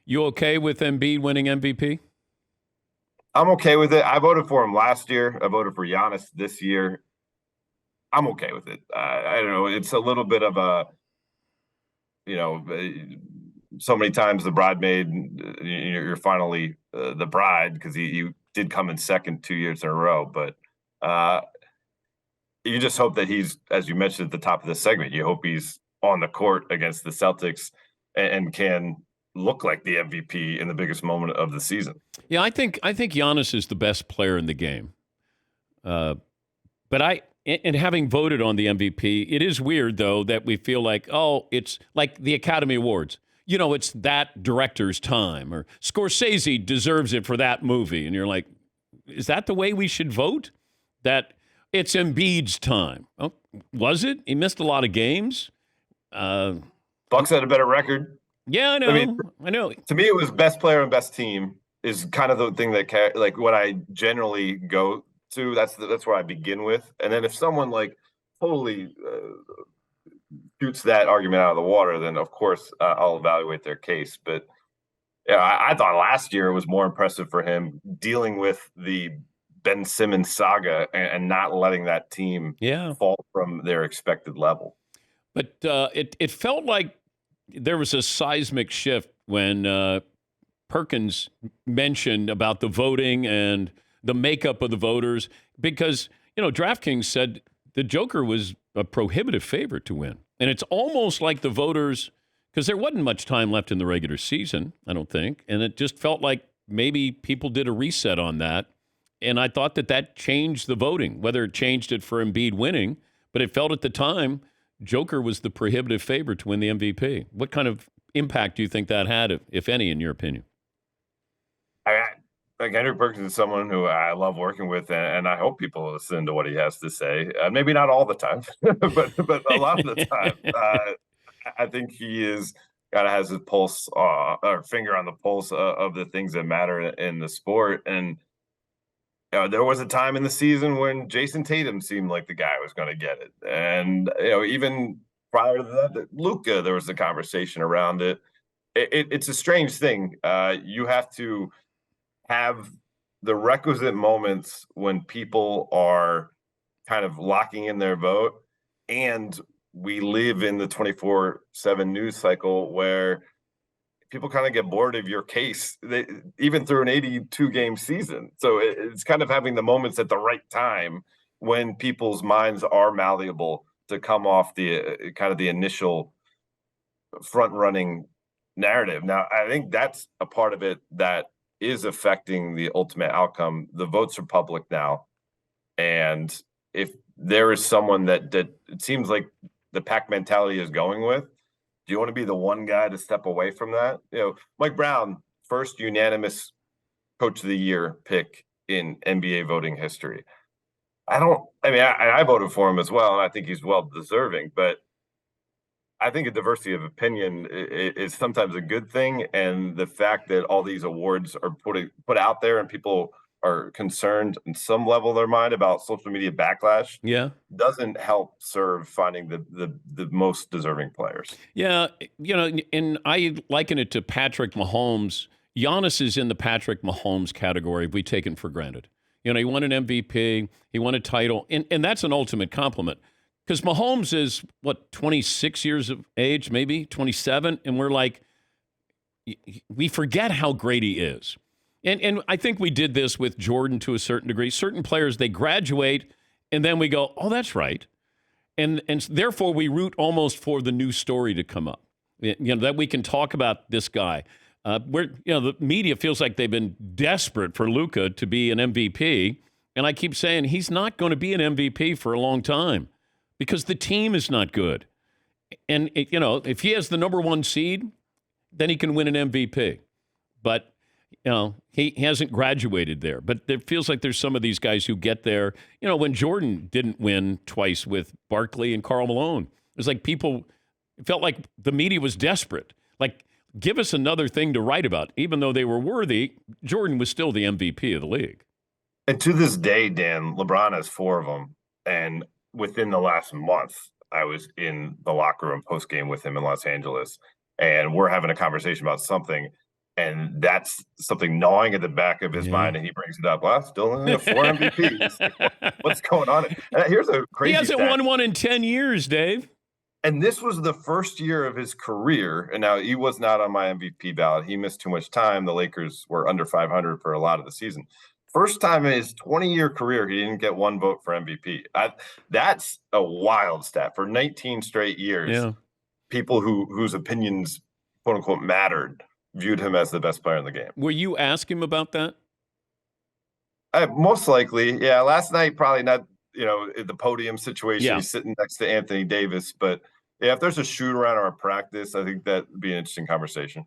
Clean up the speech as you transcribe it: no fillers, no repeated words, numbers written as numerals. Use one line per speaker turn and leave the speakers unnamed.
You okay with Embiid winning MVP?
I'm okay with it. I voted for him last year. I voted for Giannis this year. I'm okay with it. I don't know. It's a little bit of a, you know, so many times the bridemaid, you're finally the bride because he did come in second 2 years in a row. But uh, you just hope that he's, as you mentioned at the top of the segment, you hope he's on the court against the Celtics and can look like the MVP in the biggest moment of the season.
Yeah, I think Giannis is the best player in the game. Uh, but and having voted on the MVP, it is weird though that we feel like, oh, it's like the Academy Awards. You know, it's that director's time, or Scorsese deserves it for that movie, and you're like, is that the way we should vote? That it's Embiid's time? Oh, was it? He missed a lot of games. Uh,
Bucks had a better record.
yeah, I
I mean,
know. I know.
to me, it was best player and best team is kind of the thing that like what I generally go to. That's where I begin with, and then if someone like totally shoots that argument out of the water, then of course I'll evaluate their case. But yeah, I thought last year was more impressive for him dealing with the Ben Simmons saga and not letting that team
Yeah.
fall from their expected level.
But it felt like there was a seismic shift when Perkins mentioned about the voting and the makeup of the voters, because DraftKings said the Joker was a prohibitive favorite to win, and it's almost like the voters, because there wasn't much time left in the regular season, I don't think, and it just felt like maybe people did a reset on that, and I thought that changed the voting, whether it changed it for Embiid winning, but it felt at the time Joker was the prohibitive favorite to win the MVP. What kind of impact do you think that had, if any, in your opinion?
Like Andrew Perkins is someone who I love working with, and I hope people listen to what he has to say. Maybe not all the time, but a lot of the time. I think he is kind of has his pulse or finger on the pulse of the things that matter in the sport. And there was a time in the season when Jason Tatum seemed like the guy who was going to get it, and even prior to that, Luka, there was a conversation around it. It's a strange thing. You have to have the requisite moments when people are kind of locking in their vote. And we live in the 24/7 news cycle where people kind of get bored of your case, even through an 82 game season. So it's kind of having the moments at the right time when people's minds are malleable to come off the kind of the initial front running narrative. Now, I think that's a part of it that is affecting the ultimate outcome. The votes are public now. And if there is someone that it seems like the pack mentality is going with, do you want to be the one guy to step away from that? Mike Brown, first unanimous coach of the year pick in NBA voting history. I voted for him as well, and I think he's well deserving, but I think a diversity of opinion is sometimes a good thing, and the fact that all these awards are put out there and people are concerned in some level of their mind about social media backlash, doesn't help serve finding the most deserving players.
Yeah, and I liken it to Patrick Mahomes. Giannis is in the Patrick Mahomes category we take it for granted. He won an MVP, he won a title, and that's an ultimate compliment. Because Mahomes is, 26 years of age, maybe 27, and we're like, we forget how great he is. And I think we did this with Jordan to a certain degree. Certain players, they graduate, and then we go, oh, that's right. And therefore, we root almost for the new story to come up, that we can talk about this guy. The media feels like they've been desperate for Luka to be an MVP, and I keep saying he's not going to be an MVP for a long time, because the team is not good. And, if he has the number one seed, then he can win an MVP. But, he hasn't graduated there. But it feels like there's some of these guys who get there. When Jordan didn't win twice with Barkley and Karl Malone, it was like it felt like the media was desperate. Like, give us another thing to write about. Even though they were worthy, Jordan was still the MVP of the league.
And to this day, Dan, LeBron has 4 of them. And within the last month, I was in the locker room post game with him in Los Angeles, and we're having a conversation about something. And that's something gnawing at the back of his mind, and he brings it up. Well, still only have 4 MVPs. What's going on? Here's a
He
crazy
hasn't
stat.
won one in 10 years, Dave.
And this was the first year of his career. And now he was not on my MVP ballot. He missed too much time. The Lakers were under 500 for a lot of the season. First time in his 20-year career, he didn't get one vote for MVP. That's a wild stat. For 19 straight years,
Yeah.
people whose opinions, quote unquote, mattered viewed him as the best player in the game.
Will you ask him about that?
Most likely, yeah. Last night, probably not, the podium situation.
Yeah.
He's sitting next to Anthony Davis. But, yeah, if there's a shoot-around or a practice, I think that would be an interesting conversation.